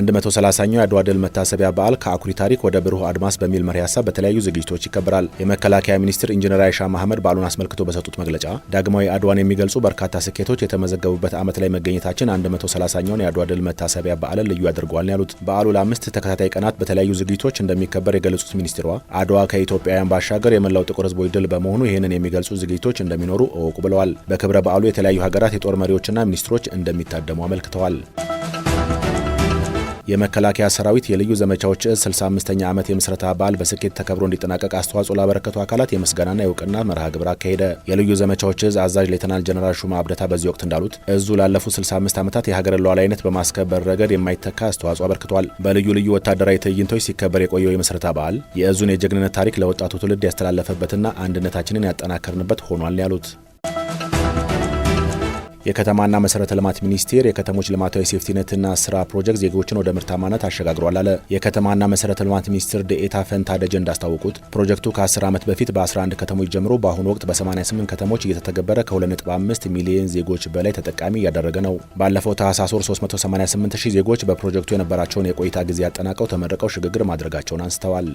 130ኛው የአድዋ ድል መታሰቢያ በዓል ከአኩሪ ታሪክ ወደ ብሩህ አድማስ በሚል መሪ ሀሳብ በተለያዩ ዝግጅቶች ይከበራል። የመከላከያ ሚኒስትር ኢንጂነር አይሻ መሐመድ በዓሉን አስመልክቶ በሰጡት መግለጫ ዳግማዊ አድዋን የሚገልጹ በርካታ ስኬቶች የተመዘገቡበት ዓመት ላይ መገኘታችን 130ኛውን የአድዋ ድል መታሰቢያ በዓልን ልዩ ያደርገዋል ያሉት በዓሉ ለ5 ተከታታይ ቀናት በተለያዩ ዝግጅቶች እንደሚከበር የገለጹት ሚኒስትሯ አድዋ ከኢትዮጵያውያን ባሻገር የመላው ጥቁር ሕዝቦች ድል በመሆኑ ይህንን የሚገልጹ ዝግጅቶች እንደሚኖሩ እወቁ ብለዋል። በክብረ በዓሉ የተለያዩ ሀገራት የጦር መሪዎችና ሚኒስትሮች እንደሚታደሙ አመልክተዋል። የመከላከያ ሰራዊት የልዩ ዘመቻዎች እዝ 65ኛ ዓመት የምስረታ በዓል በስኬት ተከብሮ እንዲጠናቀቅ አስተዋጽኦ ላበረከቱ አካላት የምስጋናና የእውቅና መርሃ ግብር አካሄደ። የልዩ ዘመቻዎች እዝ አዛዥ ሌተናል ጀነራል ሹማ አብደታ በዚህ ወቅት እንዳሉት እዙ ላለፉት 65 ዓመታት የሀገርን ሉዓላዊነት በማስከበር ረገድ የማይተካ አስተዋጽኦ አበርክቷል። በልዩ ልዩ ወታደራዊ ትዕይንቶች ሲከበር የቆየው የምስረታ በዓል የእዙን የጀግንነት ታሪክ ለወጣቱ ትውልድ ያስተላለፈበትና አንድነታችንን ያጠናከርንበት ሆኗል ያሉት የከተማና መሰረተ ልማት ሚኒስቴር የከተሞች ልማታዊ ሴፍቲኔትና ስራ ፕሮጀክት ዜጎችን ወደ ምርታማነት አሸጋግሯል አለ። የከተማና መሰረተ ልማት ሚኒስትር ዴኤታ ፈንታ ደጀ እንዳስታወቁት ፕሮጀክቱ ከ10 ዓመት በፊት በ11 ከተሞች ጀምሮ በአሁኑ ወቅት በ88 ከተሞች እየተተገበረ ከ2.5 ሚሊዮን ዜጎች በላይ ተጠቃሚ እያደረገ ነው። ባለፈው ታህሳስ ወር 388,000 ዜጎች በፕሮጀክቱ የነበራቸውን የቆይታ ጊዜ አጠናቀው ተመርቀው ሽግግር ማድረጋቸውን አንስተዋል።